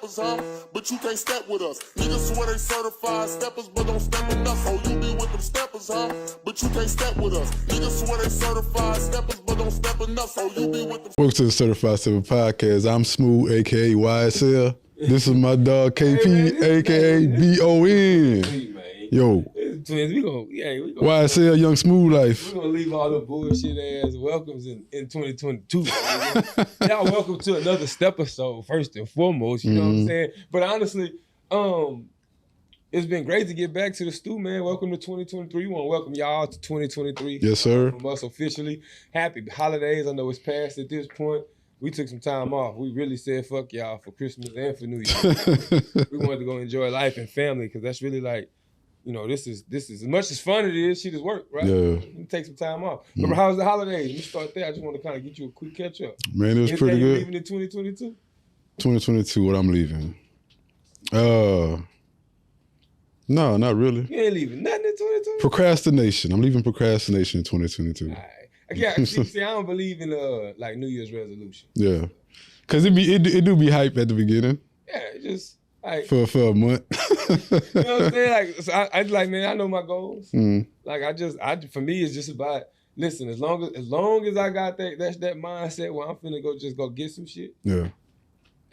steppers, huh? But you can't step with us. Niggas swear they certified steppers, but don't step enough. Oh, you be with them steppers, huh? But you can't step with us. Niggas swear they certified steppers, but don't step enough. Oh, you be with them. Welcome to the Certified Stepper Podcast. I'm Smooth, aka YSL. This is my dog KP, aka BON. Hey, man. Yo. Twins, we gonna YSL Young Smooth Life. We're gonna leave all the bullshit ass welcomes in 2022. Y'all welcome to another step episode, first and foremost, you know what I'm saying? But honestly, it's been great to get back to the stew, man. Welcome to 2023. We want to welcome y'all to 2023. Yes, sir. From us officially. Happy holidays. I know it's past at this point. We took some time off. We really said fuck y'all for Christmas and for New Year. We wanted to go enjoy life and family because that's really like, you know, this is as much as fun it is, shit is work, right? Yeah. You take some time off. But how was the holidays? Let me start there. I just want to kind of get you a quick catch up. Man, it was pretty good. Leaving in 2022? 2022, what I'm leaving? No, not really. You ain't leaving nothing in 2022? Procrastination. I'm leaving procrastination in 2022. All right. See, I don't believe in like New Year's resolution. Yeah. Cause it do be hype at the beginning. Yeah, it just like for a month. You know what I'm saying? Like, so I like, man, I know my goals. Like, for me, it's just about, listen, as long as I got that mindset where I'm finna go get some shit. Yeah.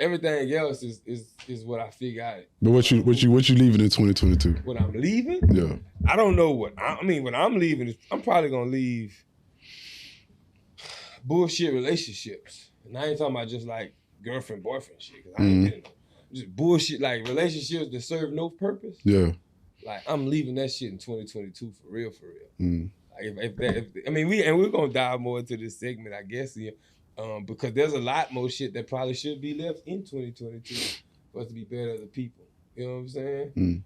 Everything else is what I figure out. But what you leaving in 2022? What I'm leaving? Yeah. I don't know what when I'm leaving, I'm probably gonna leave bullshit relationships. And I ain't talking about just like girlfriend, boyfriend shit. Cause I ain't getting no. Just bullshit, like relationships that serve no purpose. Yeah. Like I'm leaving that shit in 2022 for real. Like we're gonna dive more into this segment, I guess, because there's a lot more shit that probably should be left in 2022 for us to be better as a people. You know what I'm saying?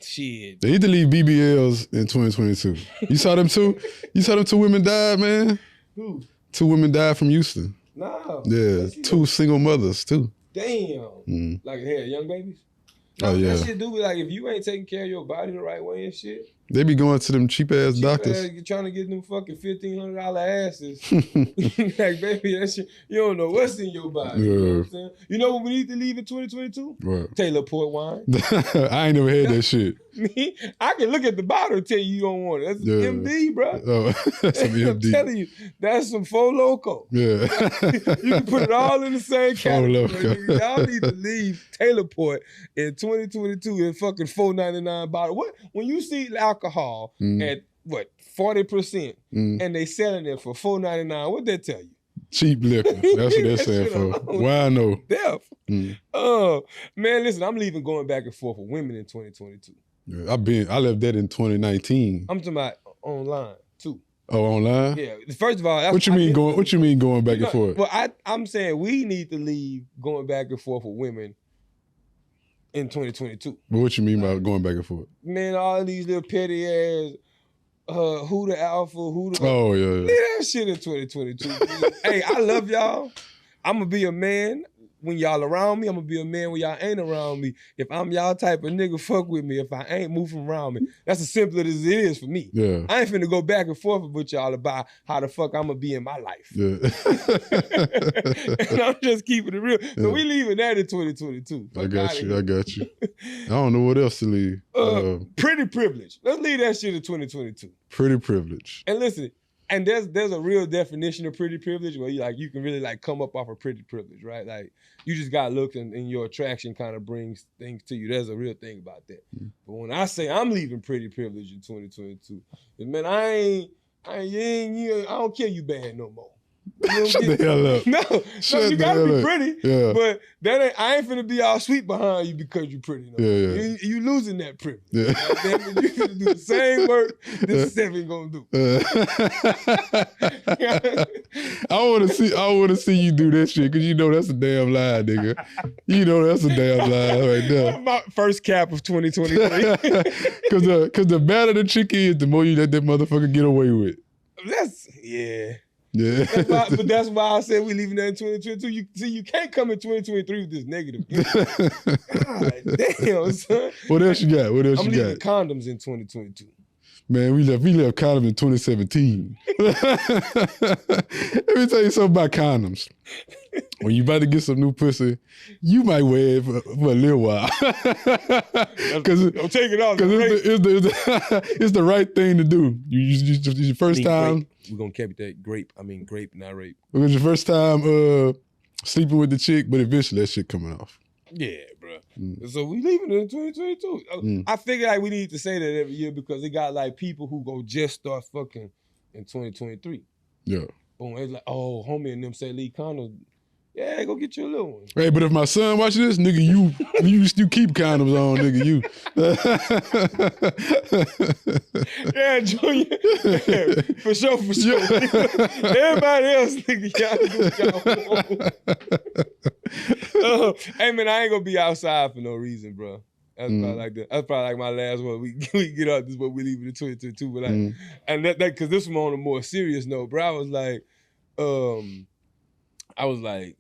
Shit. They need to leave BBLs in 2022. You saw them too? You saw them 2 women died, man? Who? 2 women died from Houston. No. Yeah, 2 single mothers too. Damn. Like, hey, young babies? Oh, yeah. That shit do be like, if you ain't taking care of your body the right way and shit. They be going to them cheap-ass doctors. You're trying to get them fucking $1,500 asses. Like, baby, that shit, you don't know what's in your body. Yeah. You know what I'm saying? You know what we need to leave in 2022? What? Taylor port wine. I ain't never had that shid. Me? I can look at the bottle and tell you don't want it. That's MD, bro. Oh, that's some MD. I'm telling you, that's some Four Loko. Yeah. You can put it all in the same category. Loco. Y'all need to leave Taylor Port in 2022 in fucking $4.99 bottle. What? When you see alcohol at what 40% and they selling it for $4.99, what that tell you? Cheap liquor. That's what they're saying for. Why I know. Death. Man, listen, I'm leaving going back and forth with women in 2022. Yeah, I left that in 2019. I'm talking about online too. Oh, online? Yeah. First of all, what you mean going back and forth? Well, I'm saying we need to leave going back and forth with women in 2022. But what you mean by going back and forth? Man, all these little petty ass, who the alpha, who the... Oh, yeah. Leave that shit in 2022. Hey, I love y'all. I'm going to be a man when y'all around me. I'm going to be a man when y'all ain't around me. If I'm y'all type of nigga, fuck with me. If I ain't moving around me. That's as simple as it is for me. Yeah. I ain't finna go back and forth with y'all about how the fuck I'm going to be in my life. Yeah. And I'm just keeping it real. So we leaving that in 2022. I got you. I don't know what else to leave. Pretty privilege. Let's leave that shit in 2022. Pretty privilege. And listen, and there's a real definition of pretty privilege where you can really like come up off of pretty privilege, right? Like you just got looked and your attraction kind of brings things to you. There's a real thing about that. But when I say I'm leaving pretty privilege in 2022, man, I don't care you bad no more. Shut the hell up. No, you gotta be pretty. Yeah. But I ain't finna be all sweet behind you because you're pretty. No. Yeah. You losing that privilege. Yeah. You finna do the same work this 7 gonna do. I wanna see you do that shit because you know that's a damn lie, nigga. You know that's a damn lie right there. My first cap of 2023. Cause the better the chick is, the more you let that motherfucker get away with. Yeah. Yeah. That's why I said we leaving that in 2022. You can't come in 2023 with this negative. God damn, son. What else you got? I'm leaving condoms in 2022. Man, we left condom in 2017. Let me tell you something about condoms. when you about to get some new pussy, you might wear it for a little while. Don't take it off. Because it's the right thing to do. Your first time. We're going to keep that grape, not rape. Because your first time sleeping with the chick, but eventually that shit coming off. Yeah, bro. So we leaving it in 2022. I figure like we need to say that every year because it got like people who go just start fucking in 2023. Yeah. Boom. It's like, oh, homie and them say leave condoms. Yeah, go get you a little one. Hey, but if my son watching this, nigga, you keep condoms on, nigga, you. Yeah, Junior. Yeah, for sure. Everybody else, nigga, y'all do what y'all want. Hey, man, I ain't gonna be outside for no reason, bro. That's probably like my last one. We get up. This is what we leave in 2022. But and that because this one on a more serious note, bro. I was like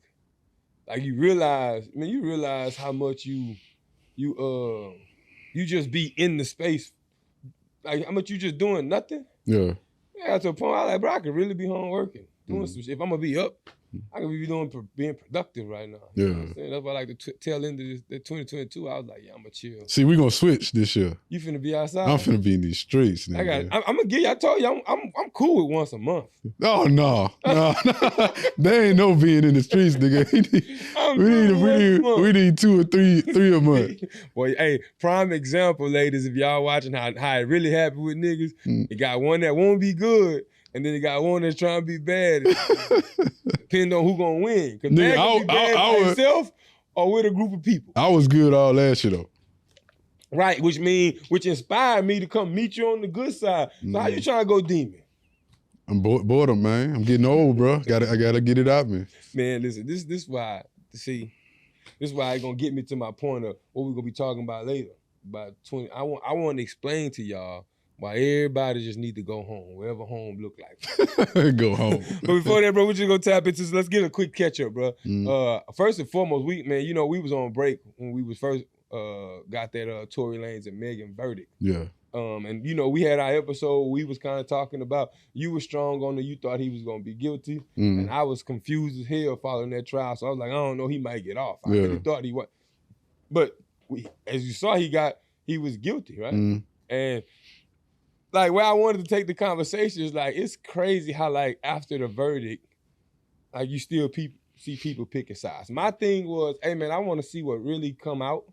you realize how much you just be in the space, like how much you just doing nothing. Yeah. Yeah, to a point I was like, bro, I could really be home working, doing some shit. If I'm gonna be up, I could be being productive right now. Yeah. You know what I'm saying? That's why I like the tail end of the 2022. I was like, yeah, I'm gonna chill. See, we gonna switch this year. You finna be outside? I'm finna be in these streets, nigga. I'm gonna get you. I told you, I'm cool with once a month. Oh no. There ain't no being in the streets, nigga. We need 2 or 3 a month. Boy, hey, prime example, ladies. If y'all watching how it really happy with niggas, you got one that won't be good. And then you got one that's trying to be bad. Depending on who gonna win. Because man can be bad by himself or with a group of people. I was good all last year though. Right, which inspired me to come meet you on the good side. So how you trying to go demon? I'm boredom, man. I'm getting old, bro. I gotta get it out, man. Man, listen, this why it's gonna get me to my point of what we're gonna be talking about later. About 20. I want to explain to y'all why everybody just need to go home, wherever home look like. Go home. But before that, bro, we just gonna tap into. So let's get a quick catch up, bro. First and foremost, we was on break when we was first got that Tory Lanez and Megan verdict. Yeah. And we had our episode. We was kind of talking about you was strong on it. You thought he was gonna be guilty, and I was confused as hell following that trial. So I was like, I don't know, he might get off. I really thought he was, but as you saw, he was guilty, right? And like where I wanted to take the conversation is like it's crazy how like after the verdict, like you still see people picking sides. My thing was, hey man, I want to see what really come out,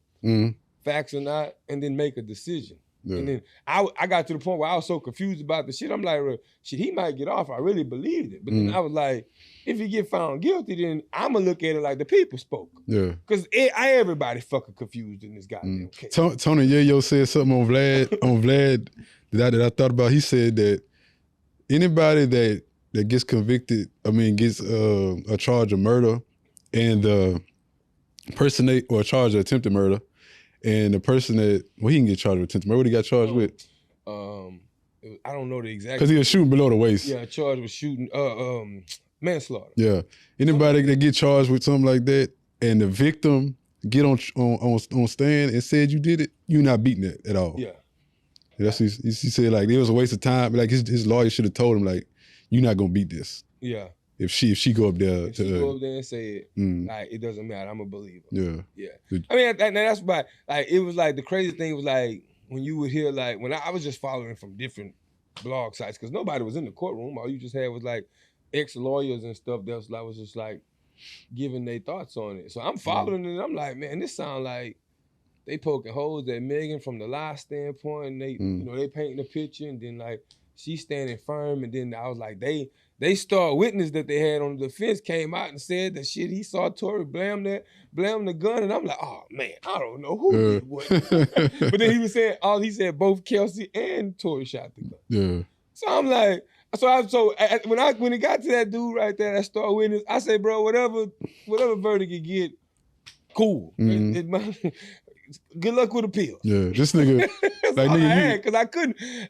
facts or not, and then make a decision. Yeah. And then I got to the point where I was so confused about the shit. I'm like, shit, he might get off. I really believed it. But then I was like, if he get found guilty, then I'm going to look at it like the people spoke. Yeah. Because everybody fucking confused in this goddamn case. Tony Yayo said something on Vlad that I thought about. He said that anybody that gets convicted, gets a charge of murder and or a charge of attempted murder, and the person that, he can get charged with attempted murder. What he got charged with? I don't know the exact. Because he was shooting below the waist. Yeah, charged with shooting, manslaughter. Yeah. Anybody that get charged with something like that, and the victim get on stand and said you did it, you're not beating it at all. Yeah. That's he said like it was a waste of time. Like his lawyer should have told him like, you're not gonna beat this. Yeah. If she go up there and say it, like it doesn't matter. I'm a believer. Yeah. Yeah. That's why like it was like the crazy thing was like when you would hear like when I was just following from different blog sites because nobody was in the courtroom. All you just had was like ex-lawyers and stuff that was just like giving their thoughts on it. So I'm following it and I'm like, man, this sound like they poking holes at Megan from the lie standpoint. And they, they painting a picture and then like she's standing firm. And then I was like, they star witness that they had on the defense came out and said that shit, he saw Tory blam the gun. And I'm like, oh man, I don't know who did what. But then he was saying, he said both Kelsey and Tory shot the gun. Yeah. So I'm like, when it got to that dude right there, that star witness, I say, bro, whatever verdict you get, cool. Good luck with appeals. Yeah, this nigga. Because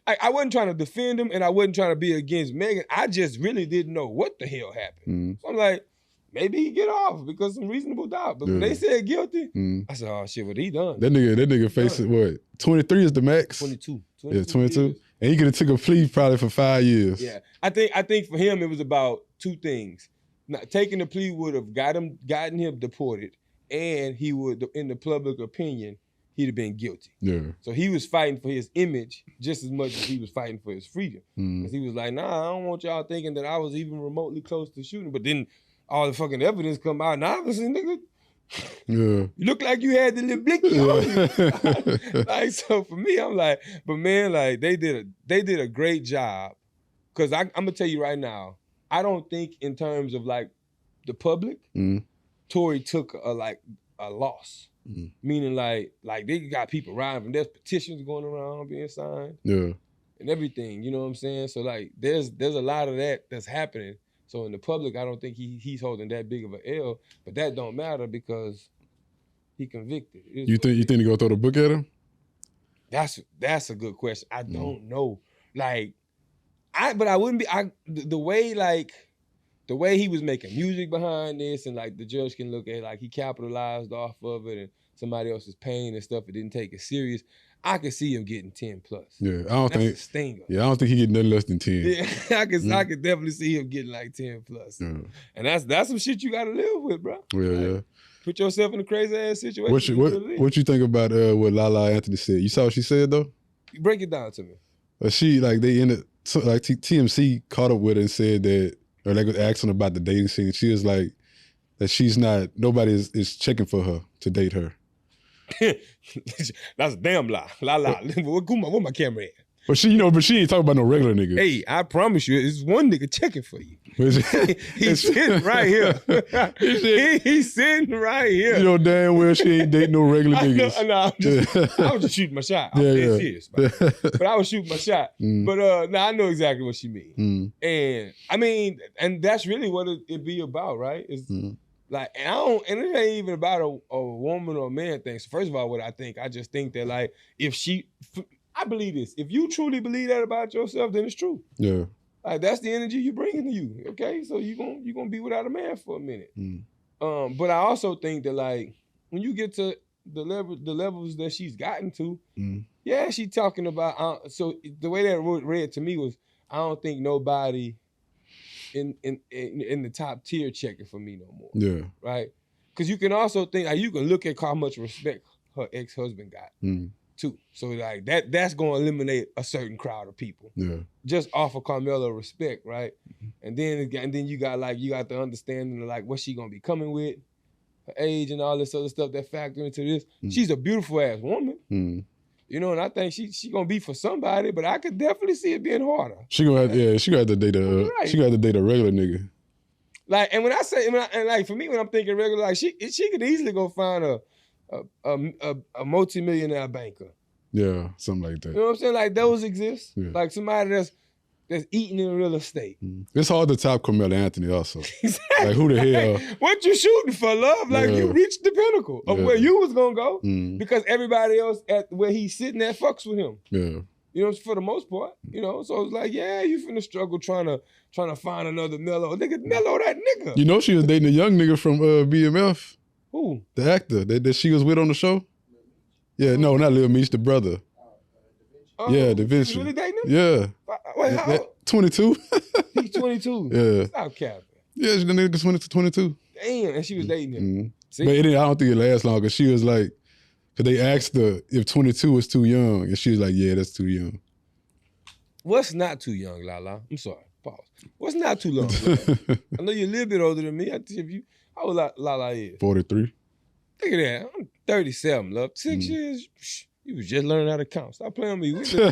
I wasn't trying to defend him and I wasn't trying to be against Megan. I just really didn't know what the hell happened. So I'm like, maybe he get off because some reasonable doubt. But when they said guilty, I said, oh shit, what he done? That nigga facing what? 23 is the max? 22. Yeah, 22. Years. And he could have took a plea probably for 5 years. Yeah. I think for him it was about two things. not taking the plea would have gotten him deported, and he would, in the public opinion, he'd have been guilty. Yeah. So he was fighting for his image just as much as he was fighting for his freedom. Mm. Because he was like, nah, I don't want y'all thinking that I was even remotely close to shooting. But then all the fucking evidence come out, and obviously, nigga, Yeah. you look like you had the little blicky on you. Like, so for me, I'm like, but man, like they did a great job. Cause I'm gonna tell you right now, I don't think in terms of like the public, Tory took a loss. Meaning like they got people riding, there's petitions going around being signed. Yeah. And everything, you know what I'm saying? So like there's a lot of that's happening. So in the public, I don't think he's holding that big of an L, but that don't matter because he convicted. You think they gonna throw the book at him? That's a good question. I don't know. Like but I wouldn't be the way he was making music behind this, and like the judge can look at like he capitalized off of it and somebody else's pain and stuff, it didn't take it serious. I could see him getting 10 plus. Yeah, I don't think. A stinger. Yeah, I don't think he getting nothing less than 10. Yeah, I could definitely see him getting like 10 plus. Yeah. And that's some shit you gotta live with, bro. Yeah, like, yeah. Put yourself in a crazy ass situation. What you think about what LaLa Anthony said? You saw what she said though? Break it down to me. She they ended like TMC caught up with her and said that, or they was asking about the dating scene. She was like that she's not, nobody is checking for her to date her. That's a damn lie. LaLa. Where my camera at? But she ain't talking about no regular nigga. Hey, I promise you, it's one nigga checking for you. He's sitting right here. He's sitting right here. You know damn well she ain't dating no regular niggas. I was just shooting my shot. I'm dead serious, but I was shooting my shot. But I know exactly what she mean. And I mean, and that's really what it be about, right? It's like, and it ain't even about a woman or a man thing. So first of all, what I just think that like, I believe this. If you truly believe that about yourself, then it's true. Yeah. Like that's the energy you bringing to you. Okay, so you gonna be without a man for a minute. But I also think that like when you get to the levels that she's gotten to, yeah, she talking about. So the way that it read to me was, I don't think nobody in the top tier checking for me no more. Yeah. Right. Because you can also think like you can look at how much respect her ex-husband got. Too. So like that's gonna eliminate a certain crowd of people. Yeah. Just off of Carmela respect, right? And then you got the understanding of like what she gonna be coming with, her age and all this other stuff that factor into this. She's a beautiful ass woman. You know, and I think she gonna be for somebody, but I could definitely see it being harder. She gonna have to date a regular nigga. Like, and when I say and like for me when I'm thinking regular, like she could easily go find a multi-millionaire banker. Yeah, something like that. You know what I'm saying? Like those exist. Yeah. Like somebody that's eating in real estate. It's hard to top Carmela Anthony also. Exactly. Like who the hell? What you shooting for, love? Like you reached the pinnacle of where you was gonna go because everybody else at where he's sitting at fucks with him. Yeah. You know, for the most part. You know, so it's like, yeah, you finna struggle trying to find another Mello. Nigga, Mello that nigga. You know she was dating a young nigga from BMF. Who? The actor that she was with on the show? Yeah, no, not Lil Meech, the brother. Yeah, Da Vinci. You really dating him? Yeah. Wait, how old? 22. He's 22. Yeah. Stop capping. Yeah, the nigga's 22. Damn, and she was dating him. But I don't think it lasts long because she was like, because they asked her if 22 was too young, and she was like, yeah, that's too young. What's not too young, LaLa? I'm sorry. Pause. What's not too long? I know you're a little bit older than me. How old LaLa is? 43. Look at that. I'm 37, love. 6 years. You was just learning how to count. Stop playing with me. You know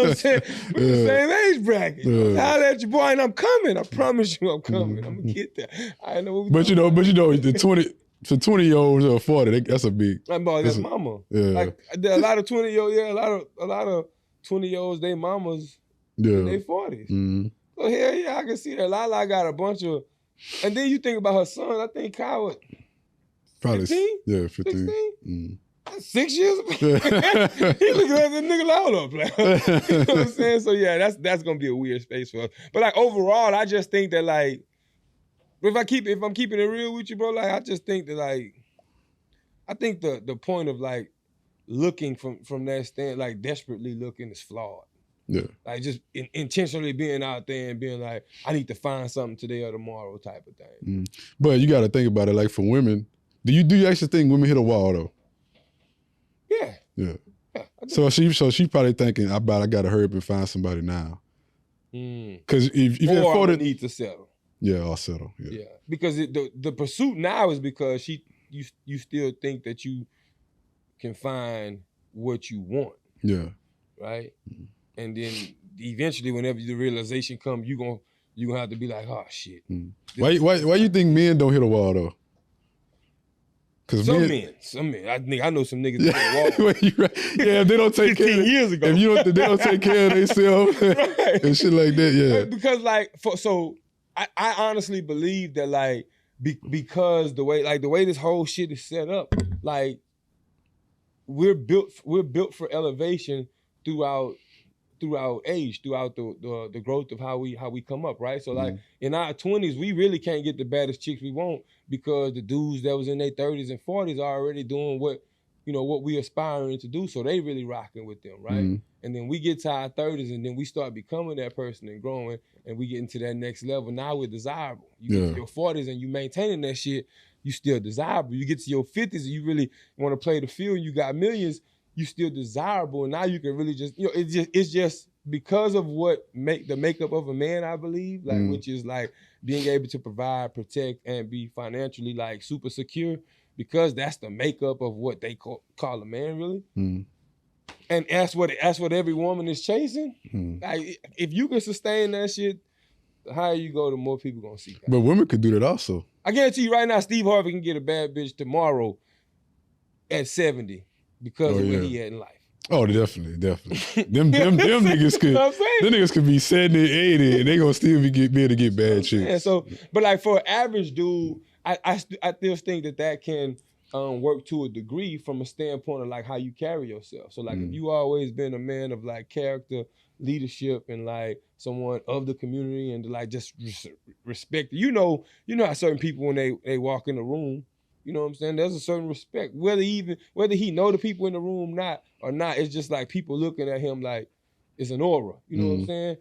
what I'm saying? We're the same age bracket. Holler at your boy, and I'm coming. I promise you I'm coming. I'm going to get there. I know what but you know, the 20-year-olds or 40, that's a big. That's mama. Yeah. Like there are a lot of 20-year-olds, a lot of 20-year-olds, they mamas in their 40s. So hell yeah, I can see that. LaLa got a bunch of, and then you think about her son. I think Kyle, probably 15? Yeah, 15. 16? 6 years ago. He looking at that nigga loud up. Like, you know what I'm saying? So yeah, that's gonna be a weird space for us. But like overall, I just think that like, if I'm keeping it real with you, bro, like I just think that like, I think the point of like looking from that stand, like desperately looking, is flawed. Yeah. Like just intentionally being out there and being like, I need to find something today or tomorrow type of thing. But you got to think about it. Like for women, do you actually think women hit a wall though? Yeah. Yeah. Yeah. So she probably thinking, I got to hurry up and find somebody now. Because if you afford it, need to settle. Yeah, I'll settle. Yeah. Because the pursuit now is because you still think that you can find what you want. Yeah. Right? And then eventually whenever the realization comes, you gonna have to be like, oh shit. Why you think men don't hit a wall though? Cause some men. I know some niggas that hit a wall. Yeah, if they don't take care of years ago. If they don't take care of themselves right. and shit like that, yeah. Because like I honestly believe that like because the way this whole shit is set up, like we're built for elevation throughout age, throughout the growth of how we come up, right? So like in our 20s, we really can't get the baddest chicks we want because the dudes that was in their 30s and 40s are already doing what we aspiring to do. So they really rocking with them, right? And then we get to our 30s and then we start becoming that person and growing and we get into that next level. Now we're desirable. You get to your 40s and you maintaining that shit, you still desirable. You get to your 50s and you really want to play the field and you got millions, you still desirable. And now you can really just, it's just because of what the makeup of a man, I believe, like which is like being able to provide, protect, and be financially like super secure, because that's the makeup of what they call a man, really. And that's what every woman is chasing. Like if you can sustain that shit, the higher you go, the more people gonna see that. But women could do that also. I guarantee you right now, Steve Harvey can get a bad bitch tomorrow at 70 because of where he at in life. Oh, definitely. Them niggas could. Them niggas could be 70, 80, and they gonna still be able to get bad chicks. Yeah. So, but like for an average dude, I still think that can work to a degree from a standpoint of like how you carry yourself. So like if you always been a man of like character, leadership, and like someone of the community and like just respect. You know how certain people when they walk in the room. You know what I'm saying? There's a certain respect. Whether he know the people in the room or not, it's just like people looking at him like it's an aura. You know what I'm saying?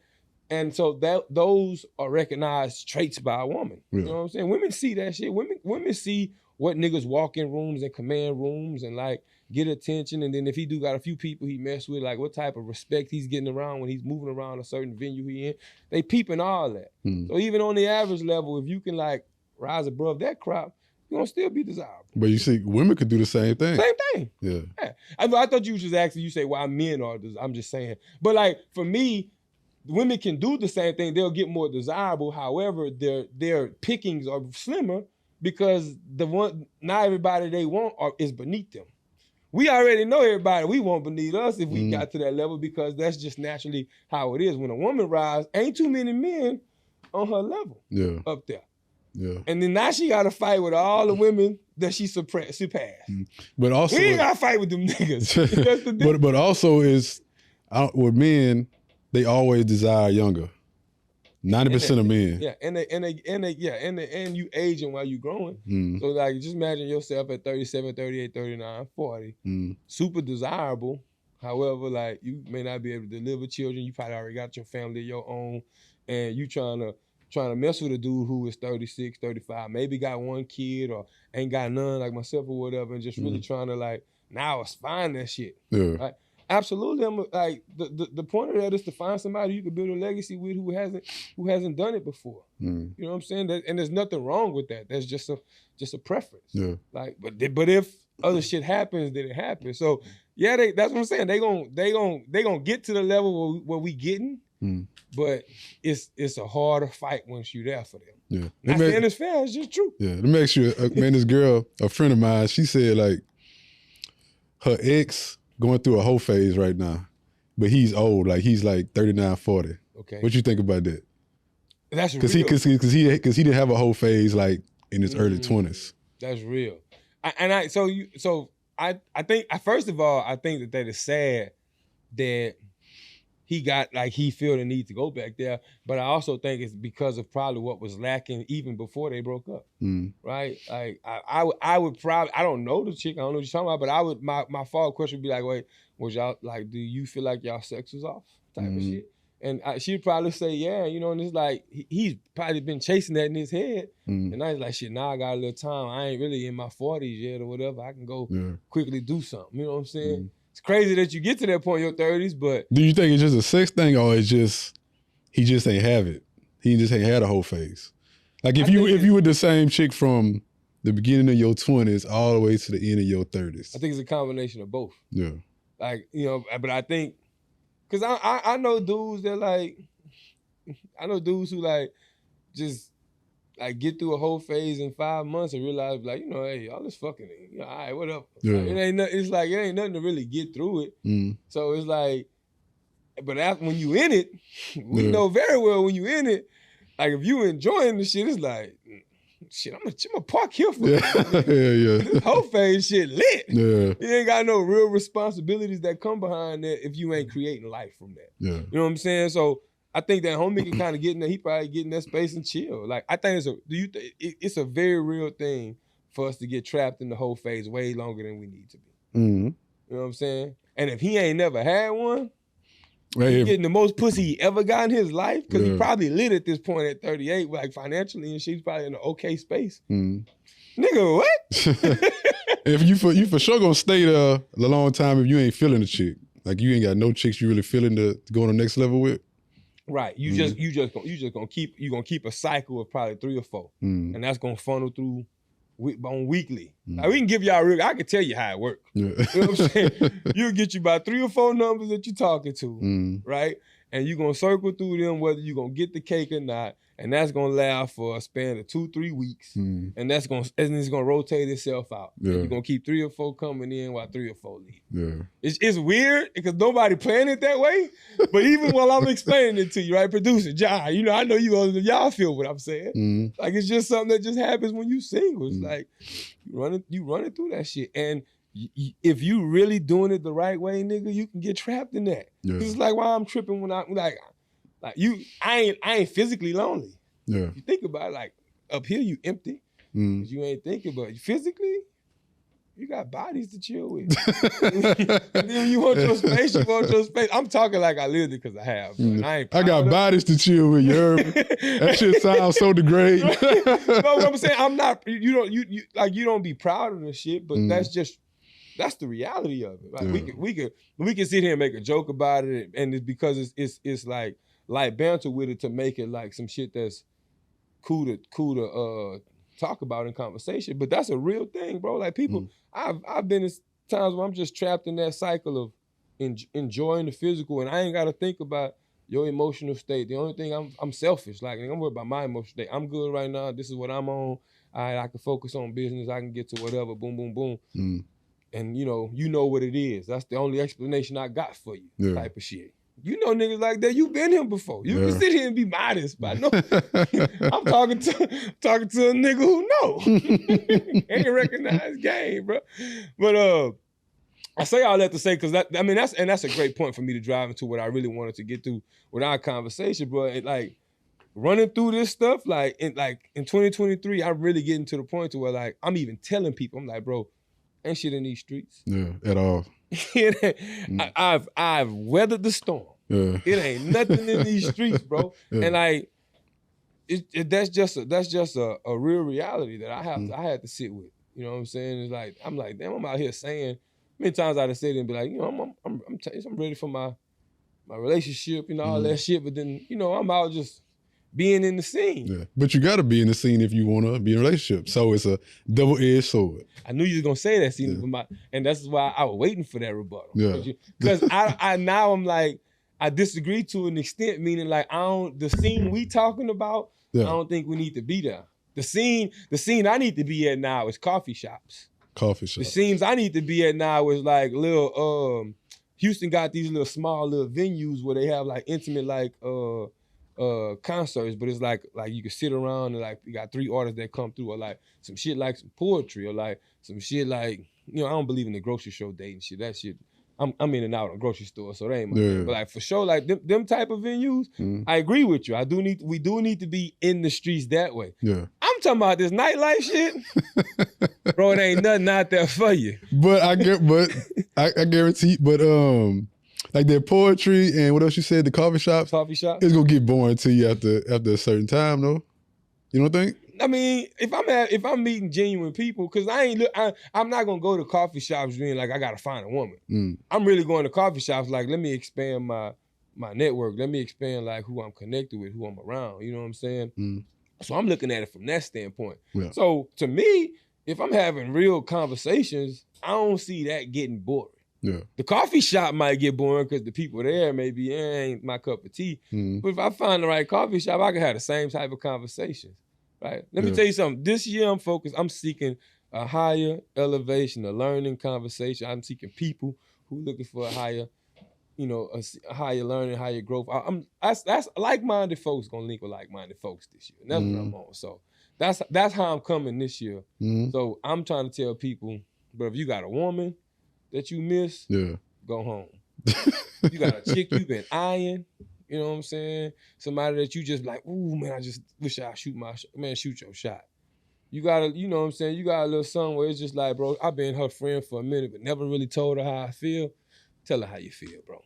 And so those are recognized traits by a woman. You know what I'm saying? Women see that shit. Women see what niggas walk in rooms and command rooms and like get attention. And then if he do got a few people he mess with, like what type of respect he's getting around when he's moving around a certain venue he in. They peeping all that. So even on the average level, if you can like rise above that crowd, you're gonna still be desirable. But you see, women could do the same thing. Same thing. Yeah. I thought you was just asking, you say why men are I'm just saying. But like for me, women can do the same thing. They'll get more desirable. However, their pickings are slimmer because not everybody they want is beneath them. We already know everybody we want beneath us if we got to that level, because that's just naturally how it is. When a woman rises, ain't too many men on her level up there. Yeah. And then now she got to fight with all the women that she surpassed. But also, we ain't got to fight with them niggas. That's the difference. But also is with men, they always desire younger. 90% of men. Yeah, and you aging while you growing. So like just imagine yourself at 37, 38, 39, 40. Super desirable. However, like you may not be able to deliver children. You probably already got your family of your own, and you trying to mess with a dude who is 36, 35, maybe got one kid or ain't got none like myself or whatever, and just really trying to like, now it's find that shit. Yeah. Right? Absolutely. I'm like the point of that is to find somebody you can build a legacy with who hasn't done it before. You know what I'm saying? And there's nothing wrong with that. That's just a preference. Yeah. Like, but if other shit happens, then it happens. So yeah, that's what I'm saying. They gonna get to the level where we getting. But it's a harder fight once you're there for them. Yeah, not saying it's fair, it's just true. Yeah, let me ask you, man, this girl, a friend of mine, she said like her ex going through a whole phase right now, but he's old, like he's like 39, 40. Okay. What you think about that? That's real. Because he didn't have a whole phase like in his early 20s. That's real. I think first of all, I think that is sad that he feel the need to go back there, but I also think it's because of probably what was lacking even before they broke up, right? Like I would probably, I don't know the chick, I don't know what you're talking about, but my follow-up question would be like, wait, was y'all like, do you feel like y'all sex was off? type of shit. And she'd probably say, yeah, you know, and it's like, he's probably been chasing that in his head. And I was like, shit, now I got a little time. I ain't really in my 40s yet or whatever. I can go quickly do something. You know what I'm saying? It's crazy that you get to that point in your 30s, but. Do you think it's just a sex thing or it's just, he just ain't have it? He just ain't had a whole phase. Like if you were the same chick from the beginning of your 20s all the way to the end of your 30s. I think it's a combination of both. Yeah. Like, you know, but I think, cause I know dudes that like, I know dudes who like just like get through a whole phase in 5 months and realize like, you know, hey, y'all just fucking it. You know, all right, whatever. Yeah. Like, it ain't nothing to really get through it. So it's like, but after when you in it, we know very well when you in it, like if you enjoying the shit, it's like, shit, I'm gonna park here for this whole phase shit lit. You ain't got no real responsibilities that come behind that if you ain't creating life from that. You know what I'm saying? So I think that homie can kind of get in there. He probably get in that space and chill. Like I think it's a very real thing for us to get trapped in the whole phase way longer than we need to be. You know what I'm saying? And if he ain't never had one, he's getting the most pussy he ever got in his life because he probably lit at this point at 38, like financially, and she's probably in an okay space. Nigga, what? If you for sure gonna stay there a long time if you ain't feeling the chick. Like you ain't got no chicks you really feeling to go on the next level with. Right. You just gonna keep a cycle of probably 3 or 4, and that's gonna funnel through on weekly. Like we can give y'all I can tell you how it works. You know what I'm saying? You'll get you about 3 or 4 numbers that you're talking to, right? And you're gonna circle through them whether you're gonna get the cake or not. And that's gonna last for a span of 2-3 weeks. And it's gonna rotate itself out. You're gonna keep 3 or 4 coming in while 3 or 4 leave. It's weird because nobody planned it that way. But even while I'm explaining it to you, right, producer John, you know, I know y'all feel what I'm saying. Like it's just something that just happens when you single. It's like you running through that shit. And if you really doing it the right way, nigga, you can get trapped in that. It's like why I'm tripping when I'm like I ain't physically lonely. You think about it, like up here you empty. You ain't thinking, but physically, you got bodies to chill with. And then you want your space, I'm talking like I lived it because I have. I got bodies to chill with, you heard me? That shit sounds so degrading. But what I'm saying, I'm not, you don't be proud of the shit, but that's the reality of it. Like we can sit here and make a joke about it, and it's because it's like light banter with it to make it like some shit that's cool to talk about in conversation. But that's a real thing, bro. Like people, I've been in times where I'm just trapped in that cycle of enjoying the physical, and I ain't got to think about your emotional state. The only thing I'm selfish. Like I'm worried about my emotional state. I'm good right now. This is what I'm on. I can focus on business. I can get to whatever. Boom, boom, boom. And you know what it is. That's the only explanation I got for you, type of shit. You know niggas like that. You've been here before. You can sit here and be modest, but I know I'm talking to a nigga who know. Ain't recognize game, bro. But I say all that to say because that's a great point for me to drive into what I really wanted to get to with our conversation, bro. And like running through this stuff, like in 2023, I'm really getting to the point to where like I'm even telling people, I'm like, bro, ain't shit in these streets. At all. I've weathered the storm. It ain't nothing in these streets, bro. And like that's just a real reality that I had to sit with. You know what I'm saying? It's like I'm like, damn, I'm out here saying many times I'd have said it and be like, you know, I'm ready for my relationship, you know, all that shit. But then, you know, I'm out just being in the scene. But you gotta be in the scene if you wanna be in a relationship. So it's a double-edged sword. I knew you was gonna say that, scene, and that's why I was waiting for that rebuttal. Because I now I'm like, I disagree to an extent, meaning like the scene we talking about, I don't think we need to be there. The scene I need to be at now is coffee shops. The scenes I need to be at now is like little Houston got these little small little venues where they have like intimate like concerts, but it's like you can sit around and like you got 3 artists that come through, or like some shit like some poetry, or like some shit like, you know, I don't believe in the grocery store dating shit. That shit, I'm in and out of grocery store, so that ain't my thing. But like for sure, like them type of venues, I agree with you. We do need to be in the streets that way. I'm talking about this nightlife shit, bro. It ain't nothing out there for you. But I guarantee. But like that poetry and what else you said, the coffee shops. Coffee shop. It's gonna get boring to you after a certain time, though. You don't think? I mean, if I'm meeting genuine people, because I'm not gonna go to coffee shops being like I gotta find a woman. I'm really going to coffee shops like, let me expand my network. Let me expand like who I'm connected with, who I'm around. You know what I'm saying? So I'm looking at it from that standpoint. Yeah. So to me, if I'm having real conversations, I don't see that getting boring. Yeah. The coffee shop might get boring because the people there maybe ain't my cup of tea. But if I find the right coffee shop, I can have the same type of conversations. Right? Let me tell you something. This year I'm focused. I'm seeking a higher elevation, a learning conversation. I'm seeking people who looking for a higher, a higher learning, higher growth. That's like-minded folks gonna link with like-minded folks this year. And that's what I'm on. So that's how I'm coming this year. So I'm trying to tell people, but if you got a woman that you miss, go home. You got a chick you've been eyeing. You know what I'm saying? Somebody that you just like, ooh, man, I just wish I'd shoot my shot. Man, shoot your shot. You gotta, you know what I'm saying? You got a little something where it's just like, bro, I've been her friend for a minute, but never really told her how I feel. Tell her how you feel, bro.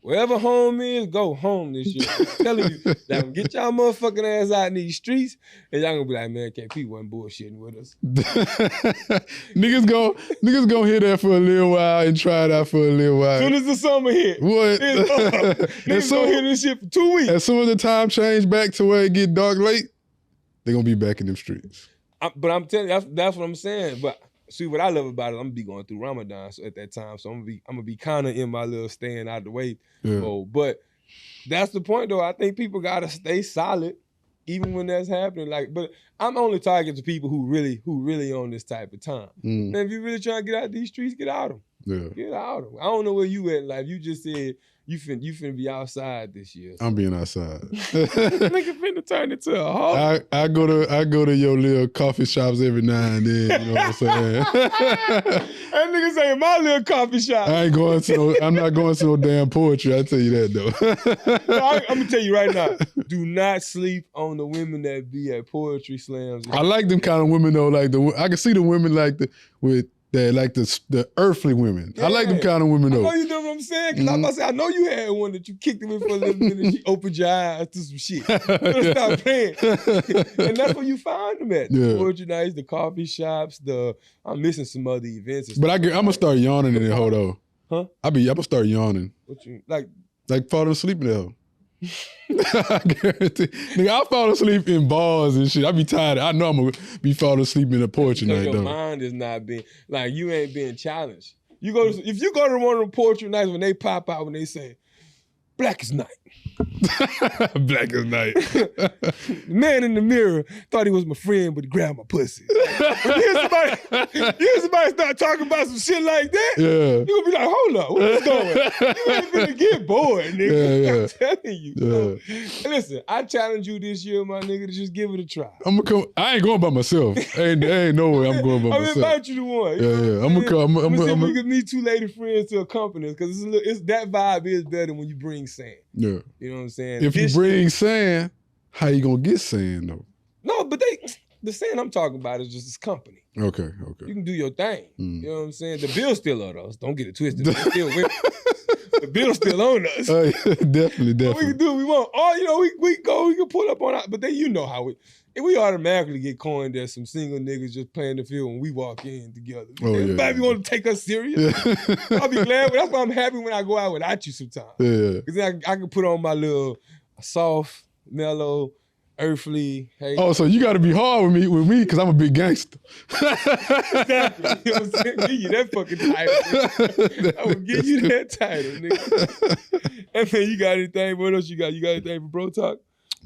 Wherever home is, go home this year. I'm telling you, y'all gonna get y'all motherfucking ass out in these streets, and y'all gonna be like, man, KP wasn't bullshitting with us. niggas gonna hear that for a little while and try it out for a little while. As soon as the summer hit, what? Niggas gonna hear this shit for 2 weeks. As soon as the time change back to where it get dark late, they gonna be back in them streets. But I'm telling you, that's what I'm saying. But see, what I love about it, I'm gonna be going through Ramadan at that time, so I'm gonna be kind of in my little staying out the way mode. But that's the point, though. I think people gotta stay solid, even when that's happening. Like, but I'm only targeting to people who really on this type of time. And if you really trying to get out these streets, get out of them. Get out of them. I don't know where you at in life. You just said you finna be outside this year. So. I'm being outside. Nigga finna turn into a hawk. I go to your little coffee shops every now and then. You know what I'm saying? That nigga saying my little coffee shop. I'm not going to no damn poetry. I tell you that though. No, I'm gonna tell you right now. Do not sleep on the women that be at poetry slams. I like them kind of women though. Like I can see the women like the earthly women. I like them kind of women though. I know you know what I'm saying? Because I'm about to say, I know you had one that you kicked him in for a little minute and she opened your eyes to some shit. You stop playing. And that's where you find them at. The poetry nights, the coffee shops, I'm missing some other events. But I'm going to start yawning in it, hold on. Huh? I'm going to start yawning. What you, like falling asleep in the hell. I guarantee. Nigga, I fall asleep in bars and shit. I be tired. I know I'm gonna be falling asleep in a poetry night your though. Mind is not being like you ain't being challenged. If you go to one of the poetry nights when they pop out when they say, "Black is night." Black as night. The man in the mirror thought he was my friend, but he grabbed my pussy. Here's somebody start talking about some shit like that. You gonna be like, hold up, what's going? You ain't gonna get bored, nigga. I'm telling you. So, listen, I challenge you this year, my nigga, to just give it a try. I ain't going by myself. ain't no way I'm going by myself. I'm invite you to one. I'm gonna come. I'm gonna see if we can meet two lady friends to accompany us, because it's that vibe is better when you bring sand. Yeah. You know what I'm saying? If you bring sand, how you gonna get sand though? No, but the sand I'm talking about is just this company. Okay. You can do your thing. You know what I'm saying? The bill's still on us. Don't get it twisted. The bill's still on us. Definitely. What we can do, we want. Oh, we can pull up on it. But then you know how we automatically get coined as some single niggas just playing the field when we walk in together. Everybody want to take us serious. I'll be glad. That's why I'm happy when I go out without you sometimes. Because then I can put on my little soft, mellow, earthly. Hey. Oh, so you got to be hard with me because I'm a big gangster. Exactly. You know what I'm saying? Give you that fucking title. I will give you that title, nigga. And man, you got anything? What else you got? You got anything for Bro Talk?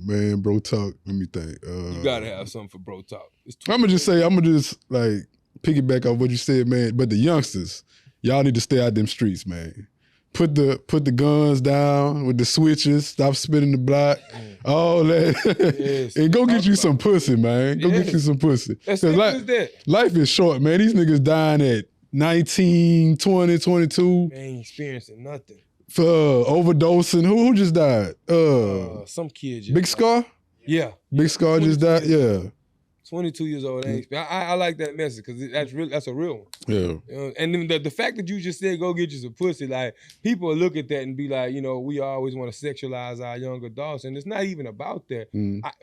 Man, Bro Talk. Let me think. You gotta have something for Bro Talk. I'm gonna just like piggyback off what you said, man. But the youngsters, y'all need to stay out them streets, man. Put the guns down with the switches. Stop spinning the block. All that. And go get you some pussy, man. Go get you some pussy. As simple as that. Life is short, man. These niggas dying at 19, 20, 22. They ain't experiencing nothing. For overdosing. Who just died? Some kid just Big Scar? Yeah. Big Scar just died? Yeah. 22 years old ain't spent. I like that message because that's a real one. Yeah. You know? And then the fact that you just said go get you some pussy, like people will look at that and be like, you know, we always want to sexualize our young adults, and it's not even about that.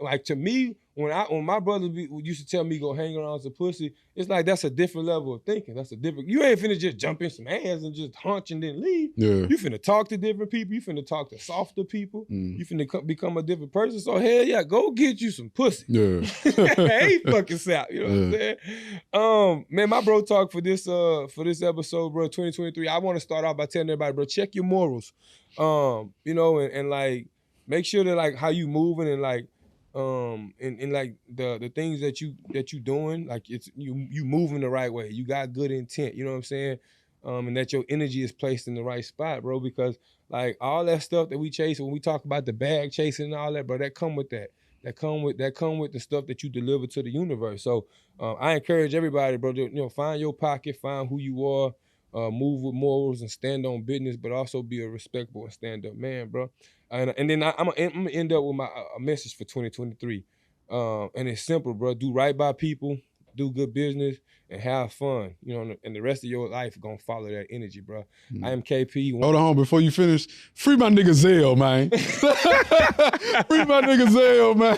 Like to me, when my brother used to tell me go hang around some pussy, it's like that's a different level of thinking. That's a different. You ain't finna just jump in some ass and just hunch and then leave. Yeah. You finna talk to different people. You finna talk to softer people. You finna become a different person. So hell yeah, go get you some pussy. Yeah. Hey, fucking South. You know what I'm saying? Man, my bro talk for this episode, bro, 2023. I want to start off by telling everybody, bro, check your morals. You know, and like make sure that like how you moving and like and like the things that you doing, like it's you moving the right way. You got good intent, you know what I'm saying? And that your energy is placed in the right spot, bro, because like all that stuff that we chase, when we talk about the bag chasing and all that, bro, that come with that. That come with the stuff that you deliver to the universe. So I encourage everybody, bro, to, you know, find your pocket, find who you are, move with morals and stand on business, but also be a respectable and stand-up man, bro. And then I'm gonna end up with my a message for 2023. And it's simple, bro. Do right by people, do good business, and have fun. You know, and the rest of your life gonna follow that energy, bro. I am KP. Hold on, before you finish, free my nigga Zell, man. Free my nigga Zell, man.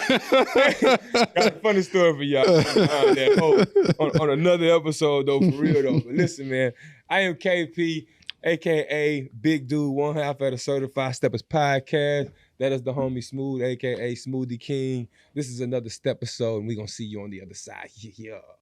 Got a funny story for y'all on another episode, though, for real, though. But listen, man, I am KP, a.k.a. Big Dude, one half at a Certified Steppers podcast. That is the homie Smooth, a.k.a. Smoothie King. This is another step episode, and we're going to see you on the other side. Yeah.